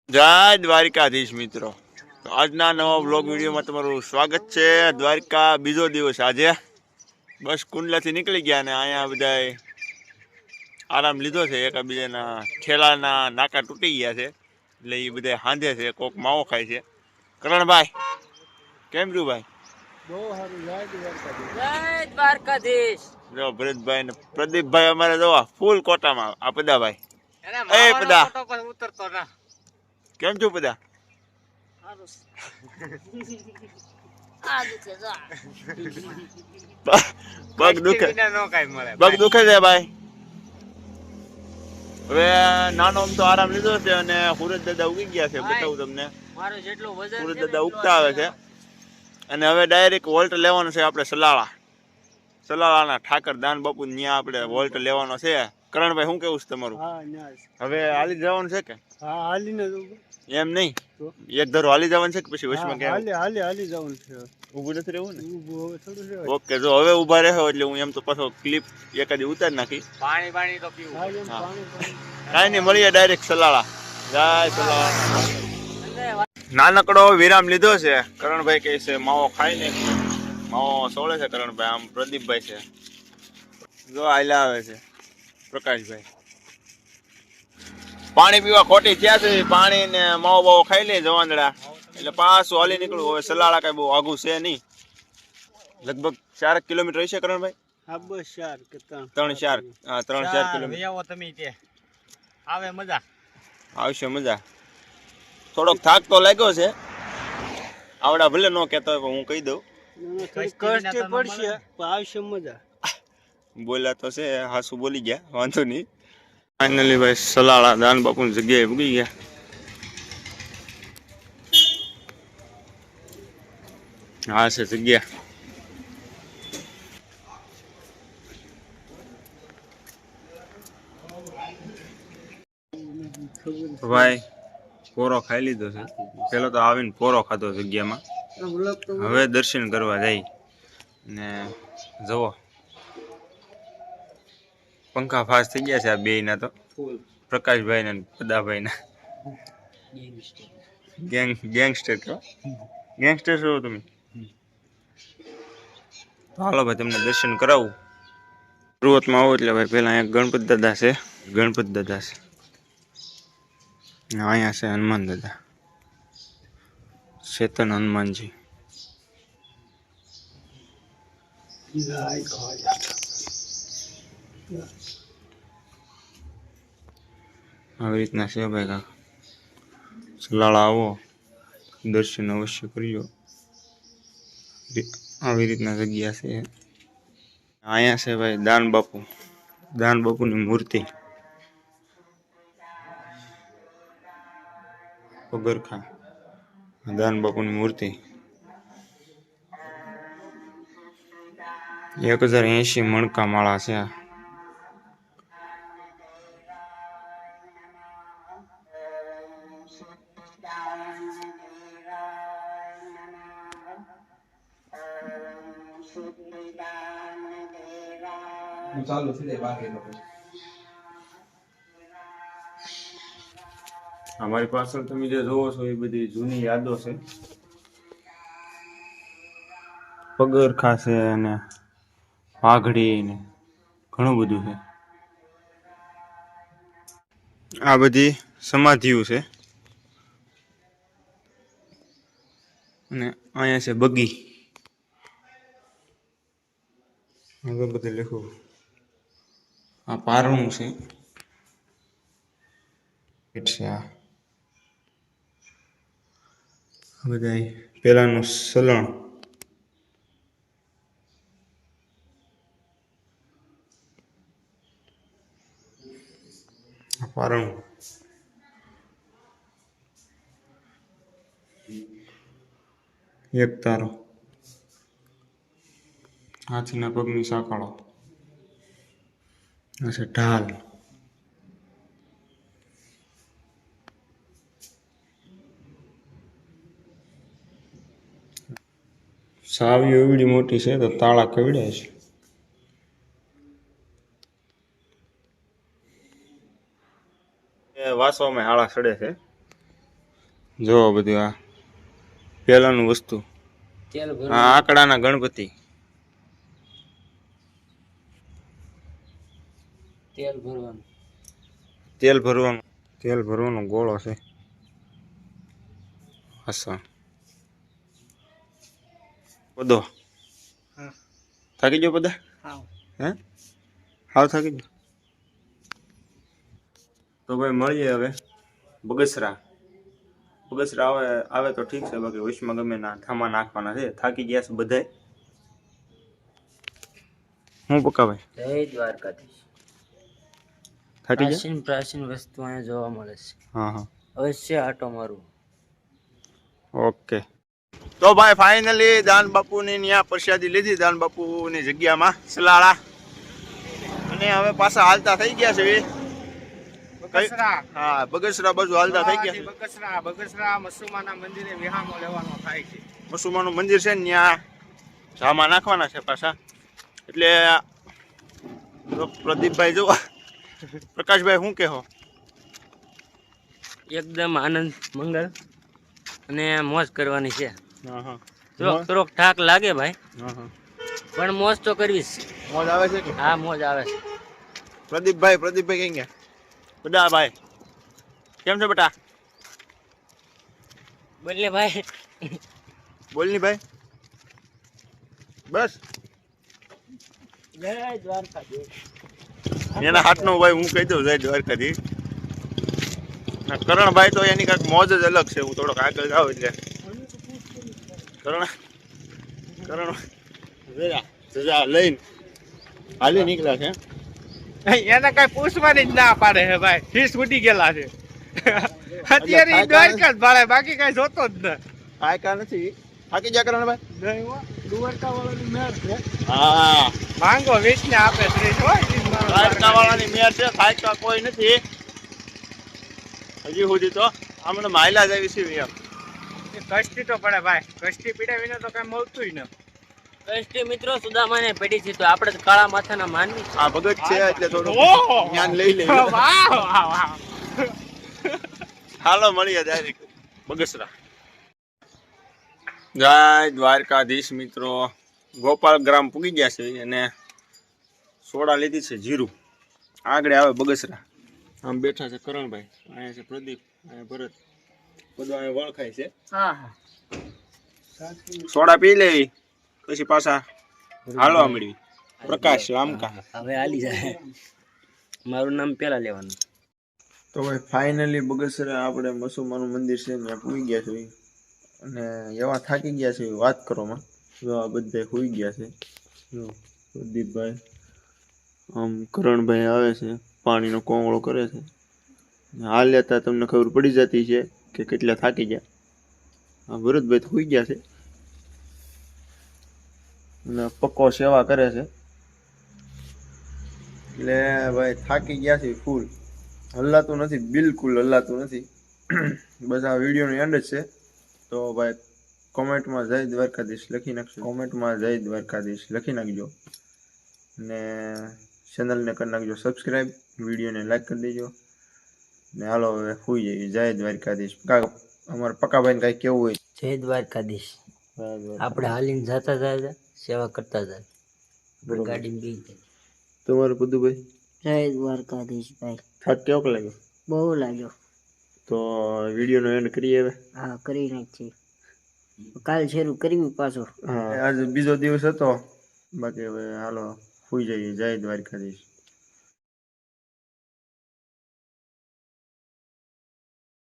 જય દ્વારિકાધીશ મિત્રો, તો આજના નવા બ્લોગ વિડીયોમાં તમારું સ્વાગત છે. દ્વારકા બીજો દિવસ આજે બસ કુંડલાથી નીકળી ગયા ને અહીંયા બધા આરામ લીધો છે. એકબીજાના ઠેલાના નાકા તૂટી ગયા છે એટલે એ બધા હાંધે છે. કોક માવો ખાય છે. કરણભાઈ કેમ રહ્યું ભાઈ? બહુ સારું. જય દ્વારકાધીશ. જો ભરતભાઈ ને પ્રદીપભાઈ અમારે જોવા ફૂલ કોટામાં. આ પદાભાઈ એ પદા ઉતરતો ના કેમ છું પદા? પગ દુખે છે ભાઈ. હવે નાનો આમ તો આરામ લીધો છે અને સુરજ દાદા ઉગી ગયા છે. બતાવું તમને, સુરજ દાદા ઉગતા આવે છે અને હવે ડાયરેક્ટ વોલ્ટ લેવાનો છે આપણે સલાળાના ઠાકર દાન બાપુ ત્યાં આપણે વોલ્ટ લેવાનો છે. કરણભાઈ શું કેવું છે તમારું? હવે હાલી જવાનું છે કે એમ નહીં? એક ધારો હાલી જવાનું છે કે પછી વચમાં હાલી જવાનું છે? ઊભું નથી રહેવું ને? ઓકે, જો હવે ઊભા રહ્યો એટલે હું એમ તો પાછો ક્લિપ એકાદી ઉતારી નાખી. પાણી તો પીવું. કાંઈ નહીં, મળીએ ડાયરેક્ટ સલાળા. જય સલાળા. નાનકડો વિરામ લીધો છે. કરણભાઈ કહે છે માવો ખાઈ ને માવો સોળે છે. કરણભાઈ આમ પ્રદીપભાઈ છે જો આયલા આવે છે. પ્રકાશભાઈ પાણી પીવા ખોટી થયા છે. પાણી ને માવો બાવો ખાઈ લે જવાંદડા એટલે પાછું હાલી નીકળવું. હવે સલાળા કઈ બહુ આઘું છે નહીં, લગભગ 4 કિલોમીટર હશે. કરણભાઈ હા બસ 4 કે 3-4 કિલોમીટર. તમે કે આવે મજા આવશે મજા. થોડોક થાક તો લાગ્યો છે. આવડા ભલે ન કહેતો હોય પણ હું કહી દઉં કષ્ટ પડશે આવશે મજા. બોલ્યા તો છે, હાસુ બોલી ગયા, વાંધો નહીં. ફાઇનલી ભાઈ સલાળા દાન બાપુની જગ્યાએ ઉગી ગયા. હા છે જગ્યા. ભાઈ પોરો ખાઈ લીધો છે. પેલો તો આવીને પોરો ખાધો જગ્યામાં. હવે દર્શન કરવા જાય ને જવો પંખા ફાસ થઈ ગયા છે આ બે ના. તો પ્રકાશભાઈ ને પદાભાઈ ના ગેંગસ્ટર છો તમે. હાલો ભાઈ તમને દર્શન કરાવું. શરૂઆતમાં આવો એટલે ભાઈ પેલા અહીંયા ગણપત દાદા છે. અહીંયા છે હનુમાન દાદા, ચેતન હનુમાનજી. આવી રીતના છે ભાઈ કાકા. સલાળા આવો દર્શન અવશ્ય કરજો. આવી રીતના જગ્યા છે. અહીંયા છે ભાઈ દાન બાપુની મૂર્તિ. પગરખા દાન બાપુની મૂર્તિ 1080 મણકા માળા છે. ચાલુ છે બાકી લોકો અમારી પાછળ તમે જે જોવો છો એ બધી જૂની યાદો છે. પગરખા છે અને પાઘડી ને ઘણું બધું છે. આ બધી સમાધિઓ છે અને અહીંયા છે બગી. આગળ બધે લખું આ પારણું છે. આ બધા પેલાનું સલણ. પારણું એક તારો. હાથીના પગની સાંકળો. આ છે ઢાલ. સાવી એવડી મોટી છે તો તાળા કેવડ્યા છે. વાસવામાં હાળા સડે છે. જો બધું આ પહેલાનું વસ્તુ તેલ આ આંકડાના ગણપતિ તેલ ભરવાનું તેલ ભરવાનો ગોળો છે અસા પદો હા. થાકી ગયો પદા હા હે હાવ થાકી ગયો તો ભાઈ મળીએ હવે બગસરા આવે તો ઠીક છે બાકી વિશમાં ગમે ના થામા નાખવાના છે થાકી ગયા છે બધાય હું પક્કા ભાઈ જય દ્વારકાધીશ થાકી ગયા પ્રાચીન વસ્તુ અહીંયા જોવા મળે છે હા હા અવશ્ય આટો મારવું ઓકે તો ભાઈ ફાઇનલી દાન બાપુની ત્યાં પ્રસાદી લીધી દાન બાપુની જગ્યામાં સલાળા અને હવે પાછા હાલતા થઈ ગયા છે બગસરા હા બગસરા બાજુ હાલતા થઈ ગયા છે બગસરા મસુમાના મંદિરે વિહામો લેવાનો થાય છે મસુમાનું મંદિર છે ને ત્યાં જામાં નાખવાના છે પાછા એટલે પ્રદીપભાઈ જો પ્રકાશભાઈ શું કહો એકદમ આનંદ મંગલ અને મોજ કરવાની છે હા હા થોડોક થાક લાગે ભાઈ હા હા પણ મોજ તો કરવી જ મોજ આવે છે કે હા મોજ આવે છે પ્રદીપભાઈ કઈ ગયા બધા ભાઈ કેમ છે બેટા બોલે ભાઈ બોલની ભાઈ બસ જય દ્વારકાધીશ એના હાથનો ભાઈ હું કહી દઉં જય દ્વારકાધીશ કરણભાઈ તો એની કાંઈક મોજ જ અલગ છે હું થોડોક આગળ જાઉં એટલે કરણ સજા લઈને હાલી નીકળ્યા છે એને કઈ પૂછવાની જ ના પાડે છે ભાઈ ફીસ ઉડી ગયેલા છે અત્યારે ઈ દ્વારકા જ ભાડે બાકી કઈ જોતો જ કાંઈ નથી થાકી ગયા કરણભાઈ નહીં દ્વારકા વાળાની મેર છે હા માંગો વીસ ને આપે ત્રીસ દ્વારકા વાળાની મેર છે થાક્યા કોઈ નથી હજી સુધી તો આમને માયલા જ આવી છે એમ કષ્ટી તો પડે ભાઈ કષ્ટી પીડા વિના તો કઈ મળતું ન કષ્ટી મિત્રો સુદામાને પડી છે તો આપણે તો કાળા માથાના માનવી આ ભગત છે એટલે થોડું જ્ઞાન લઈ લે હાલો મળીએ ડાયરેક્ટ બગસરા જય દ્વારકાધીશ મિત્રો ગોપાલ ગ્રામ પૂગી ગયા છે અને સોડા લીધી છે જીરું આગળ આવે બગસરા આમ બેઠા છે કરણભાઈ અહીંયા છે પ્રદીપ અહીંયા ભરત બધા અહીંયા વળખાય છે સોડા પી લેવી પછી પાછા હાલવા મળી પ્રકાશ આમકા હવે હાલી જાય મારું નામ પેલા લેવાનું તો ભાઈ ફાઇનલી બગસરા આપણે મસુમાનું મંદિર છે ત્યાં પૂગી ગયા છે અને એવા થાકી ગયા છે વાત કરોમાં જો આ બધા હોઈ ગયા છે જો પ્રદીપભાઈ આમ કરણભાઈ આવે છે પાણીનો કોંગળો કરે છે હાલ લેતા તમને ખબર પડી જતી છે કે કેટલા થાકી ગયા આ ભરતભાઈ તો હોઈ ગયા છે અને પક્કો સેવા કરે છે એટલે ભાઈ થાકી ગયા છે ફૂલ હલાતું નથી બિલકુલ હલાતું નથી બસ આ વિડીયોનો એન્ડ જ છે તો ભાઈ કોમેન્ટમાં જય દ્વારકાધીશ લખી નાખજો કોમેન્ટમાં જય દ્વારકાધીશ લખી નાખજો ને ચેનલને કરી નાખજો સબસ્ક્રાઈબ વિડીયોને લાઈક કરી દેજો ને હાલો હવે સુઈ જઈએ જય દ્વારકાધીશ અમારા પક્કાભાઈને કાંઈ કેવું હોય જય દ્વારકાધીશ આપણે હાલીને જતા જાય સેવા કરતા જાય ગાડી બી તમારું પદુભાઈ જય દ્વારકાધીશ ભાઈ થાક કેવો લાગ્યો બહુ લાગ્યો તો વિડીયોનો એન્ડ કરીએ હવે હા કરી નાખીએ કાલ શરૂ કરવી પાછો હા આજે બીજો દિવસ હતો બાકી હવે હાલો સુઈ જઈએ જય દ્વારકાધીશ